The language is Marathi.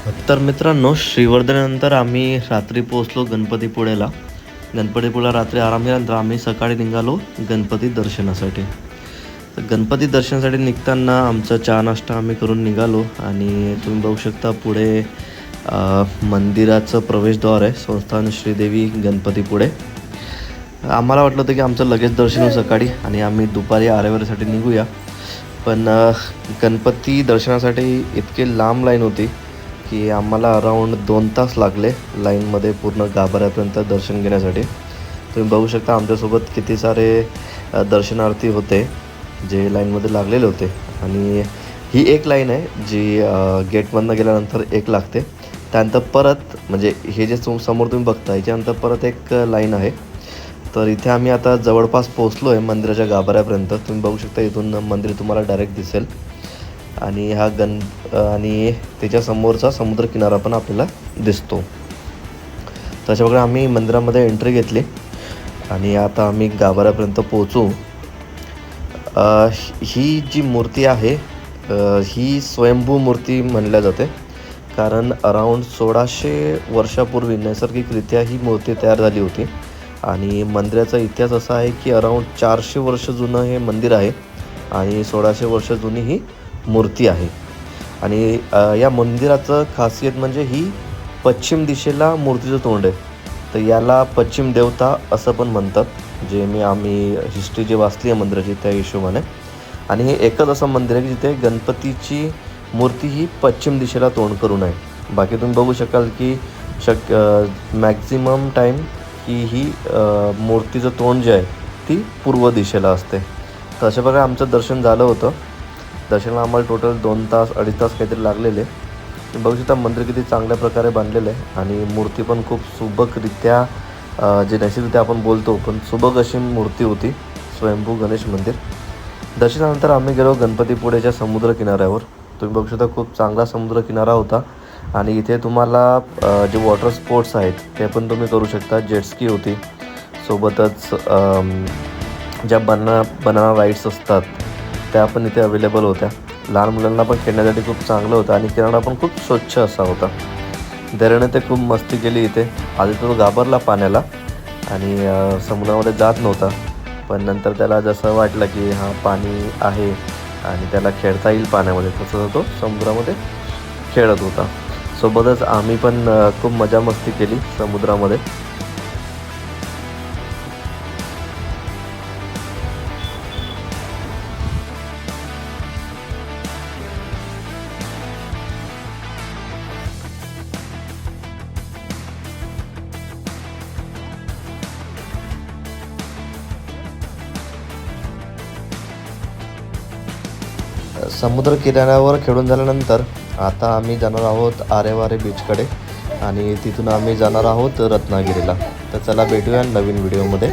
तर मित्रांनो, श्रीवर्धनानंतर आम्ही रात्री पोहोचलो गणपतीपुळेला. गणपतीपुळेला रात्री आराम केल्यानंतर आम्ही सकाळी निघालो गणपती दर्शनासाठी. तर गणपती दर्शनासाठी निघताना आमचा चहा नाश्ता आम्ही करून निघालो आणि तुम्ही बघू शकता पुढे मंदिराचं प्रवेशद्वार आहे, संस्थान श्रीदेवी गणपतीपुळे. आम्हाला वाटलं होतं की आमचं लगेच दर्शन होईल सकाळी आणि आम्ही दुपारी आरेवारीसाठी निघूया. पण गणपती दर्शनासाठी इतके लांब लाईन होती की आम्हाला अराऊंड 2 तास लागले लाईनमध्ये पूर्ण गाभाऱ्यापर्यंत दर्शन घेण्यासाठी. तुम्ही बघू शकता आमच्यासोबत किती सारे दर्शनार्थी होते जे लाईनमध्ये लागलेले होते. आणि ही एक लाईन आहे जी गेटमधनं गेल्यानंतर एक लागते. त्यानंतर परत म्हणजे हे जे समोर तुम्ही बघता याच्यानंतर परत एक लाईन आहे. तर इथे आम्ही आता जवळपास पोहोचलो आहे मंदिराच्या गाभाऱ्यापर्यंत. तुम्ही बघू शकता इथून मंदिर तुम्हाला डायरेक्ट दिसेल आणि हा आणि त्याच्यासमोरचा समुद्रकिनारा पण आपल्याला दिसतो. त्याच्यामुळे आम्ही मंदिरामध्ये एंट्री घेतली आणि आता आम्ही गाभाऱ्यापर्यंत पोहोचू. ही जी मूर्ती आहे ही स्वयंभू मूर्ती म्हणल्या जाते, कारण अराऊंड 1600 वर्षापूर्वी नैसर्गिकरित्या ही मूर्ती तयार झाली होती. आणि मंदिराचा इतिहास असा आहे की अराऊंड 400 वर्ष जुनं हे मंदिर आहे आणि 1600 वर्ष जुनी ही मूर्ती आहे. आणि या मंदिराचं खासियत म्हणजे ही पश्चिम दिशेला मूर्तीचं तोंड आहे. तर याला पश्चिम देवता असं पण म्हणतात, जे आम्ही हिस्ट्री जी वाचली आहे मंदिराची त्या हिशोबाने. आणि हे एकच असं मंदिर आहे की जिथे गणपतीची मूर्ती ही पश्चिम दिशेला तोंड करून आहे. बाकी तुम्ही बघू शकाल की मॅक्झिमम टाईम ही मूर्तीचं तोंड जे आहे ती पूर्व दिशेला असते. तर अशा प्रकारे आमचं दर्शन झालं होतं. दर्शनाला आम्हाला टोटल 2 तास 2.5 तास काहीतरी लागलेले. बघू शकता मंदिर किती चांगल्या प्रकारे बांधलेलं आहे आणि मूर्ती पण खूप सुबकरित्या जे नैसर्गिकरित्या आपण बोलतो पण सुबक अशी मूर्ती होती. स्वयंभू गणेश मंदिर. दर्शनानंतर आम्ही गेलो गणपतीपुळेच्या समुद्रकिनाऱ्यावर. तुम्ही बघू शकता खूप चांगला समुद्रकिनारा होता आणि इथे तुम्हाला जे वॉटर स्पोर्ट्स आहेत ते पण तुम्ही करू शकता. जेटस्की होती, सोबतच ज्या बनाना राईड्स असतात त्या पण इथे अवेलेबल होत्या. लहान मुलांना पण खेळण्यासाठी खूप चांगलं होतं आणि किनारा पण खूप स्वच्छ असा होता. दर्याने ते खूप मस्ती केली इथे. आधी तो घाबरला पाण्याला आणि समुद्रामध्ये जात नव्हता, पण नंतर त्याला जसं वाटलं की हा पाणी आहे आणि त्याला खेळता येईल पाण्यामध्ये, तसं तो समुद्रामध्ये खेळत होता. सोबतच आम्ही पण खूप मजा मस्ती केली समुद्रामध्ये. समुद्र किनाऱ्यावर खेळून झाल्यानंतर आता आम्ही जाणार आहोत आरेवारे बीचकडे आणि तिथून आम्ही जाणार आहोत रत्नागिरीला. तर चला भेटूया नवीन व्हिडिओमध्ये.